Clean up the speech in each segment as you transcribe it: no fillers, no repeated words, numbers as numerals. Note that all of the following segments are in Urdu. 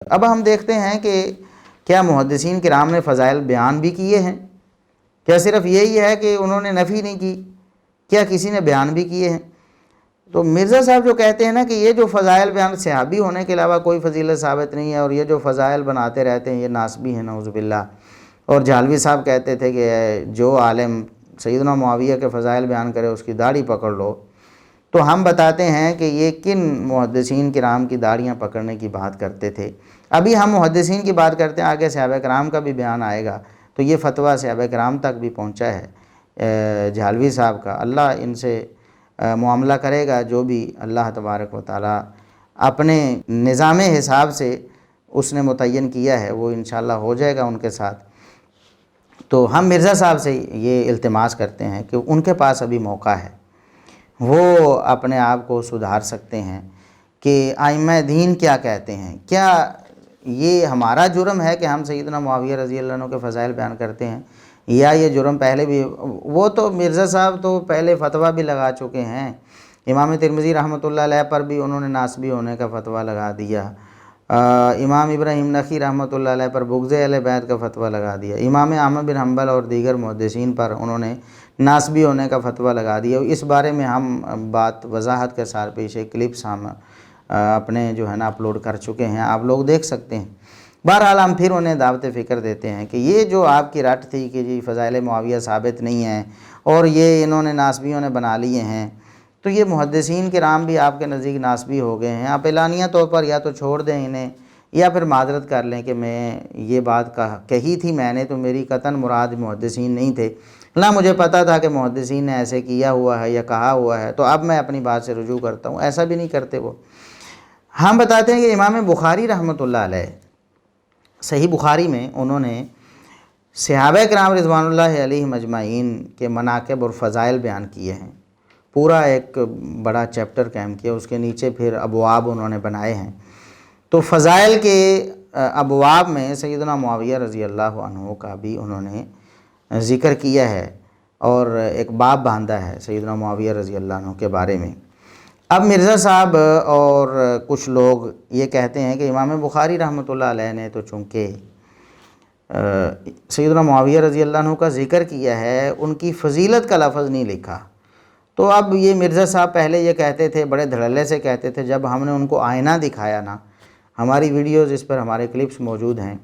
اب ہم دیکھتے ہیں کہ کیا محدثین کرام نے فضائل بیان بھی کیے ہیں؟ کیا صرف یہی ہے کہ انہوں نے نفی نہیں کی؟ کیا کسی نے بیان بھی کیے ہیں؟ تو مرزا صاحب جو کہتے ہیں نا کہ یہ جو فضائل بیان صحابی ہونے کے علاوہ کوئی فضیلت ثابت نہیں ہے، اور یہ جو فضائل بناتے رہتے ہیں یہ ناسبی ہیں نعوذ باللہ. اور جھالوی صاحب کہتے تھے کہ جو عالم سیدنا معاویہ کے فضائل بیان کرے اس کی داڑھی پکڑ لو. تو ہم بتاتے ہیں کہ یہ کن محدثین کرام کی داڑھیاں پکڑنے کی بات کرتے تھے. ابھی ہم محدثین کی بات کرتے ہیں، آگے صحابہ کرام کا بھی بیان آئے گا. تو یہ فتویٰ صحابہ کرام تک بھی پہنچا ہے جھالوی صاحب کا. اللہ ان سے معاملہ کرے گا، جو بھی اللہ تبارک و تعالیٰ اپنے نظام حساب سے اس نے متعین کیا ہے وہ انشاءاللہ ہو جائے گا ان کے ساتھ. تو ہم مرزا صاحب سے یہ التماس کرتے ہیں کہ ان کے پاس ابھی موقع ہے، وہ اپنے آپ کو سدھار سکتے ہیں کہ ائمہ دین کیا کہتے ہیں. کیا یہ ہمارا جرم ہے کہ ہم سیدنا معاویہ رضی اللہ عنہ کے فضائل بیان کرتے ہیں، یا یہ جرم پہلے بھی؟ وہ تو مرزا صاحب تو پہلے فتویٰ بھی لگا چکے ہیں. امام ترمذی رحمۃ اللہ علیہ پر بھی انہوں نے ناسبی ہونے کا فتویٰ لگا دیا. امام ابراہیم نخعی رحمۃ اللہ علیہ پر بغض اہل بیت کا فتویٰ لگا دیا. امام احمد بن حنبل اور دیگر محدثین پر انہوں نے ناسبی ہونے کا فتویٰ لگا دیا. اس بارے میں ہم بات وضاحت کے ساتھ پیش کلپس ہم اپنے جو ہے نا اپلوڈ کر چکے ہیں، آپ لوگ دیکھ سکتے ہیں. بہرحال ہم پھر انہیں دعوت فکر دیتے ہیں کہ یہ جو آپ کی رٹ تھی کہ جی فضائل معاویہ ثابت نہیں ہیں اور یہ انہوں نے ناسبیوں نے بنا لیے ہیں، تو یہ محدثین کرام بھی آپ کے نزدیک ناسبی ہو گئے ہیں. آپ اعلانیہ طور پر یا تو چھوڑ دیں انہیں، یا پھر معذرت کر لیں کہ میں یہ بات کہی تھی میں نے، تو میری قطعاً مراد محدثین نہیں تھے، نہ مجھے پتہ تھا کہ محدثین نے ایسے کیا ہوا ہے یا کہا ہوا ہے، تو اب میں اپنی بات سے رجوع کرتا ہوں. ایسا بھی نہیں کرتے وہ. ہم بتاتے ہیں کہ امام بخاری رحمۃ اللہ علیہ صحیح بخاری میں انہوں نے صحابہ کرام رضوان اللہ علیہم اجمعین کے مناقب اور فضائل بیان کیے ہیں. پورا ایک بڑا چیپٹر قائم کیا، اس کے نیچے پھر ابواب انہوں نے بنائے ہیں. تو فضائل کے ابواب میں سیدنا معاویہ رضی اللہ عنہ کا بھی انہوں نے ذکر کیا ہے، اور ایک باب باندھا ہے سیدنا معاویہ رضی اللہ عنہ کے بارے میں. اب مرزا صاحب اور کچھ لوگ یہ کہتے ہیں کہ امام بخاری رحمۃ اللہ علیہ نے تو چونکہ سیدنا معاویہ رضی اللہ عنہ کا ذکر کیا ہے، ان کی فضیلت کا لفظ نہیں لکھا. تو اب یہ مرزا صاحب پہلے یہ کہتے تھے، بڑے دھڑلے سے کہتے تھے، جب ہم نے ان کو آئینہ دکھایا نا، ہماری ویڈیوز اس پر ہمارے کلپس موجود ہیں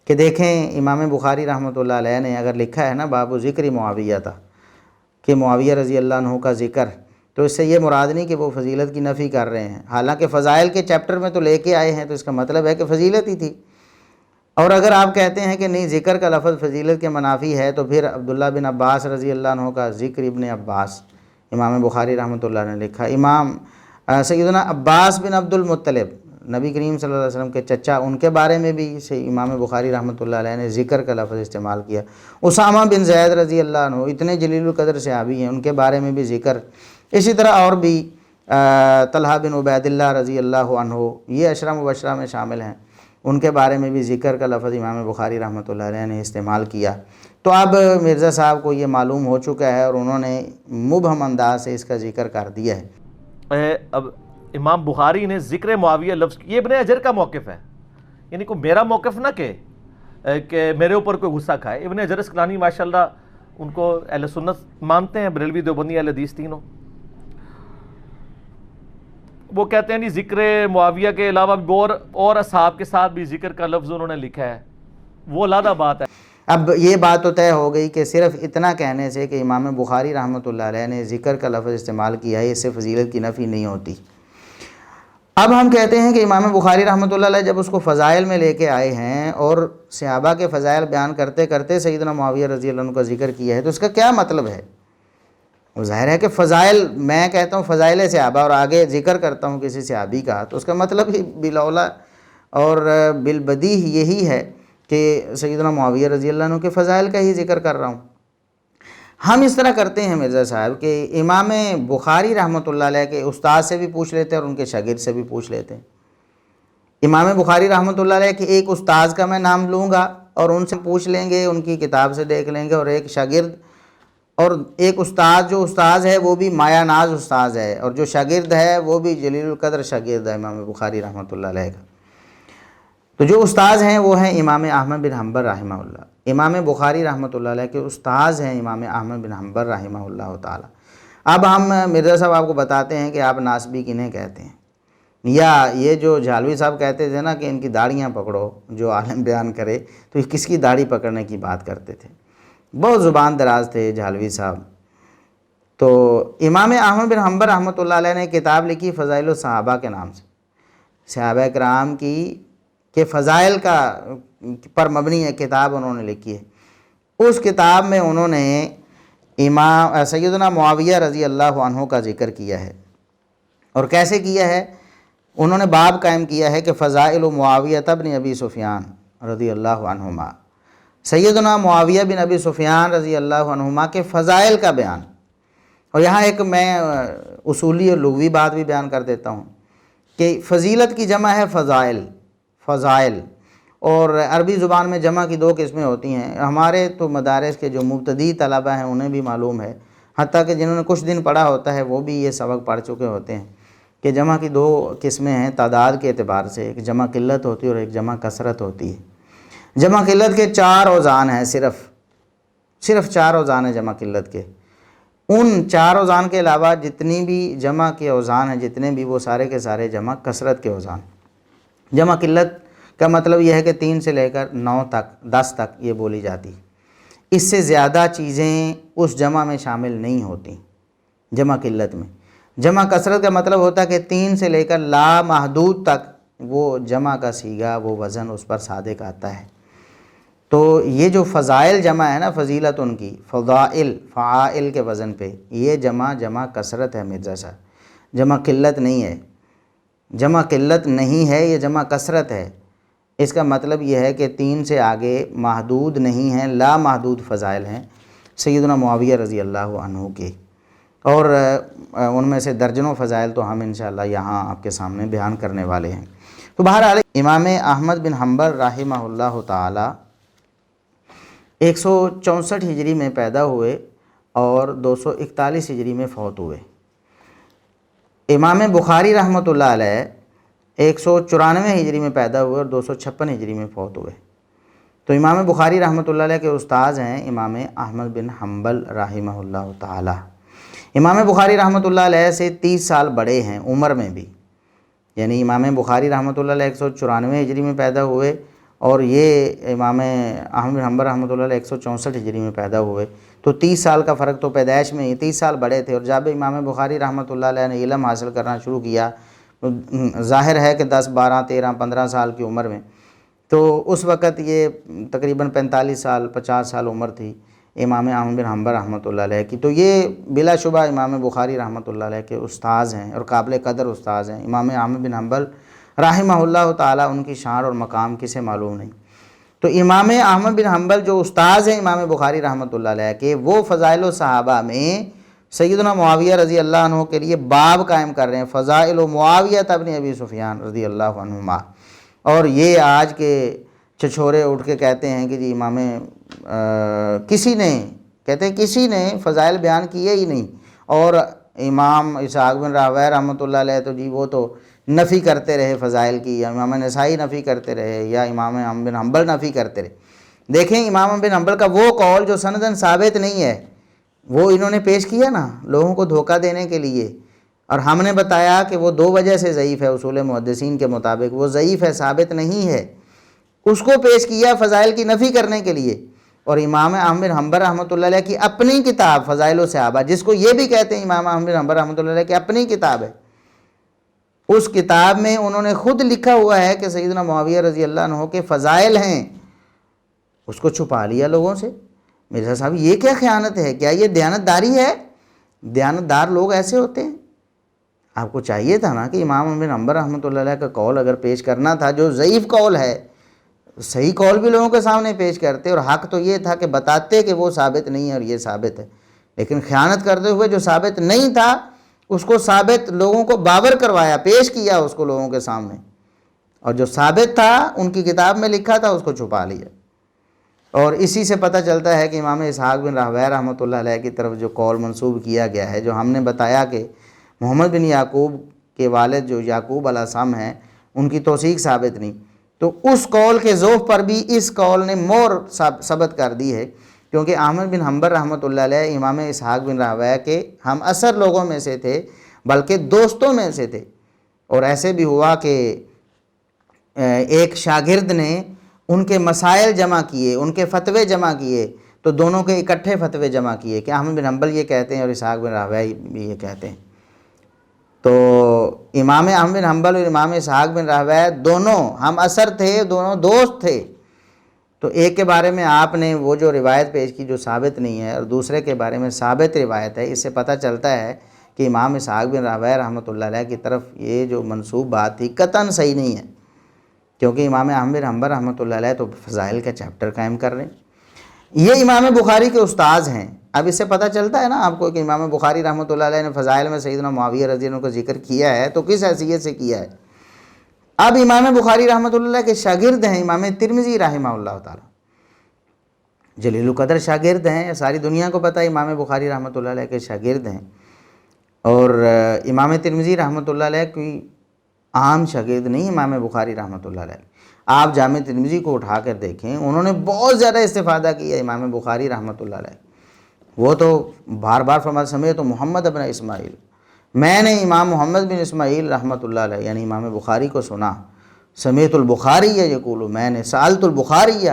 کہ دیکھیں امام بخاری رحمۃ اللہ علیہ نے اگر لکھا ہے نا باب ذکر معاویہ تھا کہ معاویہ رضی اللہ عنہ کا ذکر، تو اس سے یہ مراد نہیں کہ وہ فضیلت کی نفی کر رہے ہیں. حالانکہ فضائل کے چیپٹر میں تو لے کے آئے ہیں، تو اس کا مطلب ہے کہ فضیلت ہی تھی. اور اگر آپ کہتے ہیں کہ نہیں ذکر کا لفظ فضیلت کے منافی ہے، تو پھر عبداللہ بن عباس رضی اللہ عنہ کا ذکر ابن عباس امام بخاری رحمۃ اللہ نے لکھا. امام سیدنا عباس بن عبد المطلب نبی کریم صلی اللہ علیہ وسلم کے چچا، ان کے بارے میں بھی امام بخاری رحمۃ اللہ علیہ نے ذکر کا لفظ استعمال کیا. اسامہ بن زید رضی اللہ عنہ اتنے جلیل القدر صحابی ہیں، ان کے بارے میں بھی ذکر. اسی طرح اور بھی طلحہ بن عبید اللہ رضی اللہ عنہ، یہ عشرہ مبشرہ میں شامل ہیں، ان کے بارے میں بھی ذکر کا لفظ امام بخاری رحمۃ اللہ علیہ نے استعمال کیا. تو اب مرزا صاحب کو یہ معلوم ہو چکا ہے اور انہوں نے مبہم انداز سے اس کا ذکر کر دیا ہے. اب امام بخاری نے ذکر معاویہ لفظ، یہ ابن حجر کا موقف ہے، یعنی کوئی میرا موقف نہ کہ میرے اوپر کوئی غصہ کھائے. ابن حجر اسقلانی ماشاءاللہ ان کو اہل سنت مانتے ہیں، بریلوی دیوبندی اہل حدیث تینوں. وہ کہتے ہیں نہیں ذکر معاویہ کے علاوہ اور اصحاب کے ساتھ بھی ذکر کا لفظ انہوں نے لکھا ہے، وہ علیحدہ بات ہے. اب یہ بات تو طے ہو گئی کہ صرف اتنا کہنے سے کہ امام بخاری رحمۃ اللہ علیہ نے ذکر کا لفظ استعمال کیا ہے، اس سے فضیلت کی نفی نہیں ہوتی. اب ہم کہتے ہیں کہ امام بخاری رحمۃ اللہ علیہ جب اس کو فضائل میں لے کے آئے ہیں اور صحابہ کے فضائل بیان کرتے کرتے سیدنا معاویہ رضی اللہ عنہ کا ذکر کیا ہے، تو اس کا کیا مطلب ہے؟ ظاہر ہے کہ فضائل، میں کہتا ہوں فضائل صحابہ اور آگے ذکر کرتا ہوں کسی صحابی کا، تو اس کا مطلب ہی بالاولیٰ اور بالبدیہہ یہی ہے کہ سیدنا معاویہ رضی اللہ عنہ کے فضائل کا ہی ذکر کر رہا ہوں. ہم اس طرح کرتے ہیں مرزا صاحب کہ امام بخاری رحمۃ اللہ علیہ کے استاد سے بھی پوچھ لیتے ہیں اور ان کے شاگرد سے بھی پوچھ لیتے ہیں. امام بخاری رحمۃ اللہ علیہ کے ایک استاد کا میں نام لوں گا اور ان سے پوچھ لیں گے، ان کی کتاب سے دیکھ لیں گے، اور ایک شاگرد، اور ایک استاد جو استاذ ہے وہ بھی مایہ ناز استاذ ہے، اور جو شاگرد ہے وہ بھی جلیل القدر شاگرد ہے امام بخاری رحمۃ اللہ علیہ کا. تو جو استاذ ہیں وہ ہیں امام احمد بن حنبل رحمہ اللہ، امام بخاری رحمۃ اللہ علیہ کے استاذ ہیں امام احمد بن حنبل رحمہ اللہ تعالی۔ اب ہم مرزا صاحب آپ کو بتاتے ہیں کہ آپ ناسبی کنہیں کہتے ہیں، یا یہ جو جھالوی صاحب کہتے تھے نا کہ ان کی داڑھیاں پکڑو جو عالم بیان کرے، تو یہ کس کی داڑھی پکڑنے کی بات کرتے تھے؟ بہت زبان دراز تھے جھالوی صاحب۔ تو امام احمد بن حنبل رحمۃ اللہ علیہ نے کتاب لکھی فضائل الصحابہ کے نام سے، صحابہ کرام کی کہ فضائل کا پر مبنی ہے کتاب انہوں نے لکھی ہے۔ اس کتاب میں انہوں نے امام سیدنا معاویہ رضی اللہ عنہ کا ذکر کیا ہے، اور کیسے کیا ہے؟ انہوں نے باب قائم کیا ہے کہ فضائل معاویہ بن ابی سفیان رضی اللہ عنہما، سیدنا معاویہ بن ابی سفیان رضی اللہ عنہما کے فضائل کا بیان۔ اور یہاں ایک میں اصولی اور لغوی بات بھی بیان کر دیتا ہوں کہ فضیلت کی جمع ہے فضائل، فضائل، اور عربی زبان میں جمع کی دو قسمیں ہوتی ہیں۔ ہمارے تو مدارس کے جو مبتدی طلبہ ہیں انہیں بھی معلوم ہے، حتیٰ کہ جنہوں نے کچھ دن پڑھا ہوتا ہے وہ بھی یہ سبق پڑھ چکے ہوتے ہیں کہ جمع کی دو قسمیں ہیں تعداد کے اعتبار سے، ایک جمع قلت ہوتی ہے اور ایک جمع کثرت ہوتی ہے۔ جمع قلت کے 4 اوزان ہیں، صرف 4 اوزان ہیں جمع قلت کے۔ ان 4 اوزان کے علاوہ جتنی بھی جمع کے اوزان ہیں جتنے بھی، وہ سارے کے سارے جمع کثرت کے اوزان۔ جمع قلت کا مطلب یہ ہے کہ 3 سے لے کر 9 تک، 10 تک یہ بولی جاتی، اس سے زیادہ چیزیں اس جمع میں شامل نہیں ہوتی جمع قلت میں۔ جمع کثرت کا مطلب ہوتا ہے کہ 3 سے لے کر لا محدود تک وہ جمع کا صیغہ، وہ وزن اس پر صادق آتا ہے۔ تو یہ جو فضائل جمع ہے نا، فضیلت ان کی فضائل، فعائل کے وزن پہ، یہ جمع کثرت ہے مرزا صاحب، جمع قلت نہیں ہے، جمع قلت نہیں ہے، یہ جمع کثرت ہے۔ اس کا مطلب یہ ہے کہ 3 سے آگے محدود نہیں ہیں، لا محدود فضائل ہیں سیدنا معاویہ رضی اللہ عنہ کے، اور ان میں سے درجنوں فضائل تو ہم انشاءاللہ یہاں آپ کے سامنے بیان کرنے والے ہیں۔ تو بہرحال امام احمد بن حنبل رحمہ اللہ تعالی 164 ہجری میں پیدا ہوئے اور 241 ہجری میں فوت ہوئے۔ امام بخاری رحمۃ اللہ علیہ 194 ہجری میں پیدا ہوئے اور 256 ہجری میں فوت ہوئے۔ تو امام بخاری رحمۃ اللہ علیہ کے استاذ ہیں امام احمد بن حنبل رحمہ اللہ تعالی۔ امام بخاری رحمۃ اللہ علیہ سے 30 سال بڑے ہیں عمر میں بھی، یعنی امام بخاری رحمۃ اللہ علیہ 194 ہجری میں پیدا ہوئے اور یہ امام احمد بن حنبل رحمۃ اللہ علیہ 164 ہجری میں پیدا ہوئے، تو 30 سال کا فرق تو پیدائش میں ہی 30 سال بڑے تھے۔ اور جب امام بخاری رحمۃ اللہ علیہ نے علم حاصل کرنا شروع کیا، ظاہر ہے کہ 10 12 13 15 سال کی عمر میں، تو اس وقت یہ تقریباً 45 سال 50 سال عمر تھی امام احمد بن حنبل رحمۃ اللہ علیہ کی۔ تو یہ بلا شبہ امام بخاری رحمۃ اللہ علیہ کے استاذ ہیں اور قابل قدر استاذ ہیں۔ امام احمد بن حنبل رحمہ اللہ تعالی، ان کی شان اور مقام کسے معلوم نہیں۔ تو امام احمد بن حنبل جو استاذ ہیں امام بخاری رحمۃ اللہ علیہ کے، وہ فضائل الصحابہ میں سیدنا معاویہ رضی اللہ عنہ کے لیے باب قائم کر رہے ہیں، فضائل معاویہ بن ابی سفیان رضی اللہ عنہما۔ اور یہ آج کے چھچھورے اٹھ کے کہتے ہیں کہ جی امام کسی نے فضائل بیان کیے ہی نہیں، اور امام اسحاق بن راہویہ رحمۃ اللہ علیہ تو جی وہ تو نفی کرتے رہے فضائل کی، یا امام نسائی نفی کرتے رہے، یا امام احمد بن حنبل نفی کرتے رہے۔ دیکھیں امام احمد بن حنبل کا وہ قول جو سندن ثابت نہیں ہے، وہ انہوں نے پیش کیا نا لوگوں کو دھوکہ دینے کے لیے، اور ہم نے بتایا کہ وہ 2 وجہ سے ضعیف ہے، اصول محدثین کے مطابق وہ ضعیف ہے، ثابت نہیں ہے، اس کو پیش کیا فضائل کی نفی کرنے کے لیے۔ اور امام احمد بن حنبل رحمۃ اللہ علیہ کی اپنی کتاب فضائل الصحابہ، جس کو یہ بھی کہتے ہیں امام احمد بن حنبل رحمۃ اللہ علیہ کی اپنی کتاب ہے، اس کتاب میں انہوں نے خود لکھا ہوا ہے کہ سیدنا معاویہ رضی اللہ عنہ کے فضائل ہیں، اس کو چھپا لیا لوگوں سے۔ مرزا صاحب یہ کیا خیانت ہے؟ کیا یہ دیانتداری ہے؟ دیانتدار لوگ ایسے ہوتے ہیں؟ آپ کو چاہیے تھا نا کہ امام احمد بن حنبل رحمۃ اللہ علیہ کا قول اگر پیش کرنا تھا جو ضعیف قول ہے، صحیح قول بھی لوگوں کے سامنے پیش کرتے، اور حق تو یہ تھا کہ بتاتے کہ وہ ثابت نہیں ہے اور یہ ثابت ہے، لیکن خیانت کرتے ہوئے جو ثابت نہیں تھا اس کو ثابت لوگوں کو باور کروایا، پیش کیا اس کو لوگوں کے سامنے، اور جو ثابت تھا ان کی کتاب میں لکھا تھا اس کو چھپا لیا۔ اور اسی سے پتہ چلتا ہے کہ امام اسحاق بن راہویہ رحمۃ اللہ علیہ کی طرف جو قول منسوب کیا گیا ہے، جو ہم نے بتایا کہ محمد بن یعقوب کے والد جو یعقوب علیہ السلام ہیں ان کی توثیق ثابت نہیں، تو اس قول کے ذوق پر بھی اس قول نے مور ثبت کر دی ہے، کیونکہ احمد بن حنبل رحمۃ اللہ علیہ امام اسحاق بن راہویہ کے ہم اثر لوگوں میں سے تھے، بلکہ دوستوں میں سے تھے۔ اور ایسے بھی ہوا کہ ایک شاگرد نے ان کے مسائل جمع کیے، ان کے فتوے جمع کیے، تو دونوں کے اکٹھے فتوے جمع کیے کہ احمد بن حنبل یہ کہتے ہیں اور اسحاق بن راہویہ بھی یہ کہتے ہیں۔ تو امام احمد بن حنبل اور امام اسحاق بن راہویہ دونوں ہم اثر تھے، دونوں دوست تھے۔ تو ایک کے بارے میں آپ نے وہ جو روایت پیش کی جو ثابت نہیں ہے، اور دوسرے کے بارے میں ثابت روایت ہے، اس سے پتہ چلتا ہے کہ امام اسحاق بن راہویہ رحمۃ اللہ علیہ کی طرف یہ جو منسوب بات تھی قطعاً صحیح نہیں ہے، کیونکہ امام احمد بن حنبل رحمۃ اللہ علیہ تو فضائل کا چیپٹر قائم کر رہے ہیں۔ یہ امام بخاری کے استاذ ہیں۔ اب اس سے پتہ چلتا ہے نا آپ کو کہ امام بخاری رحمۃ اللہ علیہ نے فضائل میں سیدنا معاویہ رضی اللہ عنہ کا ذکر کیا ہے تو کس حیثیت سے کیا ہے۔ اب امام بخاری رحمۃ اللہ کے شاگرد ہیں امام ترمذی رحمہ اللہ تعالی، جلیل القدر شاگرد ہیں، ساری دنیا کو پتہ ہے امام بخاری رحمۃ اللہ علیہ کے شاگرد ہیں۔ اور امام ترمذی رحمۃ اللہ علیہ کوئی عام شاگرد نہیں امام بخاری رحمۃ اللہ علیہ۔ آپ جامع ترمذی کو اٹھا کر دیکھیں، انہوں نے بہت زیادہ استفادہ کیا امام بخاری رحمۃ اللہ علیہ۔ وہ تو بار بار فرماتے سمیعت محمد بن اسماعیل، میں نے امام محمد بن اسماعیل رحمۃ اللہ علیہ یعنی امام بخاری کو سنا، سمیعت البخاری یقول، میں نے سألت البخاری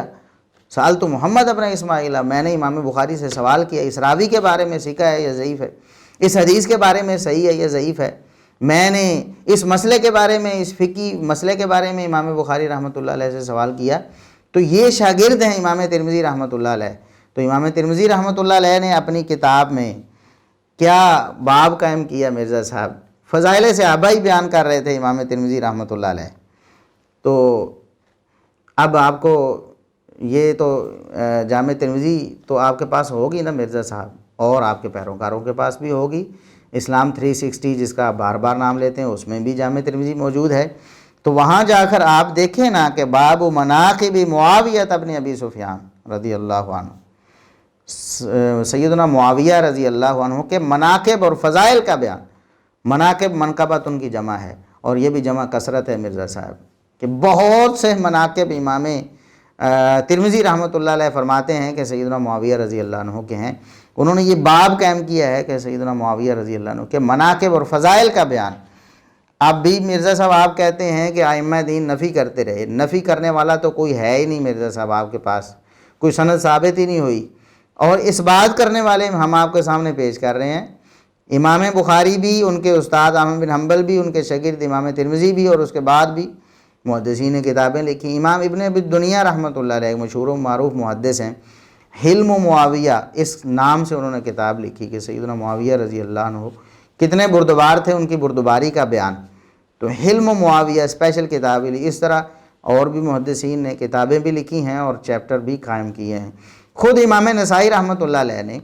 سألت محمد بن اسماعیل، میں نے امام بخاری سے سوال کیا اس راوی کے بارے میں سیکھا ہے یا ضعیف ہے، اس حدیث کے بارے میں صحیح ہے یا ضعیف ہے، میں نے اس مسئلے کے بارے میں، اس فقہی مسئلے کے بارے میں امام بخاری رحمۃ اللہ علیہ سے سوال کیا۔ تو یہ شاگرد ہیں امام ترمذی رحمۃ اللہ علیہ۔ تو امام ترمذی رحمۃ اللہ علیہ نے اپنی کتاب میں کیا باب قائم کیا، مرزا صاحب فضائل صحابہ ہی بیان کر رہے تھے امام ترمذی رحمۃ اللہ علیہ۔ تو اب آپ کو یہ تو جامع ترمذی تو آپ کے پاس ہوگی نا مرزا صاحب، اور آپ کے پیروکاروں کے پاس بھی ہوگی۔ اسلام 360 جس کا آپ بار بار نام لیتے ہیں اس میں بھی جامع ترمذی موجود ہے۔ تو وہاں جا کر آپ دیکھیں نا کہ باب مناقب معاویہ ابن ابی سفیان رضی اللہ عنہ، سیدنا معاویہ رضی اللہ عنہ کے مناقب اور فضائل کا بیان۔ مناقب منقبت ان کی جمع ہے، اور یہ بھی جمع کثرت ہے مرزا صاحب، کہ بہت سے مناقب امام ترمذی رحمۃ اللہ علیہ فرماتے ہیں کہ سیدنا معاویہ رضی اللہ عنہ کے ہیں۔ انہوں نے یہ باب قائم کیا ہے کہ سیدنا معاویہ رضی اللہ عنہ کے مناقب اور فضائل کا بیان۔ اب بھی مرزا صاحب آپ کہتے ہیں کہ ائمہ دین نفی کرتے رہے، نفی کرنے والا تو کوئی ہے ہی نہیں مرزا صاحب آپ کے پاس، کوئی سند ثابت ہی نہیں ہوئی، اور اس بات کرنے والے ہم آپ کے سامنے پیش کر رہے ہیں۔ امام بخاری بھی، ان کے استاد احمد بن حنبل بھی، ان کے شاگرد امام ترمذی بھی، اور اس کے بعد بھی محدثین نے کتابیں لکھی۔ امام ابن ابی الدنیا رحمۃ اللہ علیہ مشہور و معروف محدث ہیں، حلم معاویہ اس نام سے انہوں نے کتاب لکھی کہ سیدنا معاویہ رضی اللہ عنہ کتنے بردبار تھے، ان کی بردباری کا بیان۔ تو حلم معاویہ اسپیشل کتاب لی۔ اس طرح اور بھی محدثین نے کتابیں بھی لکھی ہیں اور چیپٹر بھی قائم کیے ہیں۔ خود امام نسائی رحمۃ اللہ علیہ نے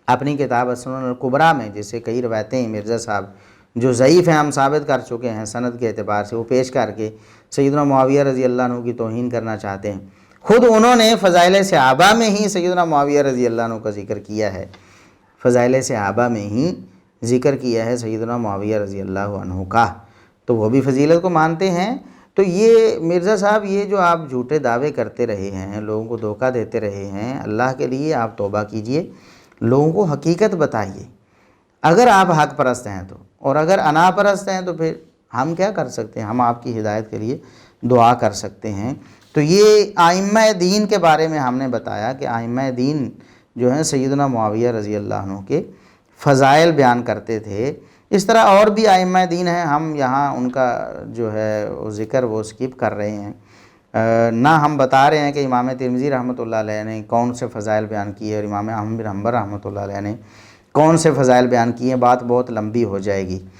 اپنی کتاب السنن الکبریٰ میں، جس سے کئی روایتیں مرزا صاحب جو ضعیف ہیں ہم ثابت کر چکے ہیں سند کے اعتبار سے، وہ پیش کر کے سیدنا معاویہ رضی اللہ عنہ کی توہین کرنا چاہتے ہیں۔ خود انہوں نے فضائل صحابہ میں ہی سیدنا معاویہ رضی اللہ عنہ کا ذکر کیا ہے، فضائل صحابہ میں ہی ذکر کیا ہے سیدنا معاویہ رضی اللہ عنہ کا، تو وہ بھی فضیلت کو مانتے ہیں۔ تو یہ مرزا صاحب یہ جو آپ جھوٹے دعوے کرتے رہے ہیں، لوگوں کو دھوکہ دیتے رہے ہیں، اللہ کے لیے آپ توبہ کیجئے، لوگوں کو حقیقت بتائیے۔ اگر آپ حق پرست ہیں تو، اور اگر انا پرست ہیں تو پھر ہم کیا کر سکتے ہیں؟ ہم آپ کی ہدایت کے لیے دعا کر سکتے ہیں۔ تو یہ ائمہ دین کے بارے میں ہم نے بتایا کہ ائمہ دین جو ہیں سیدنا معاویہ رضی اللہ عنہ کے فضائل بیان کرتے تھے۔ اس طرح اور بھی ائمہ دین ہیں، ہم یہاں ان کا جو ہے ذکر وہ سکپ کر رہے ہیں، نہ ہم بتا رہے ہیں کہ امام ترمذی رحمۃ اللہ علیہ نے کون سے فضائل بیان کیے اور امام احمد بن حنبل رحمۃ اللہ علیہ نے کون سے فضائل بیان کیے، بات بہت لمبی ہو جائے گی۔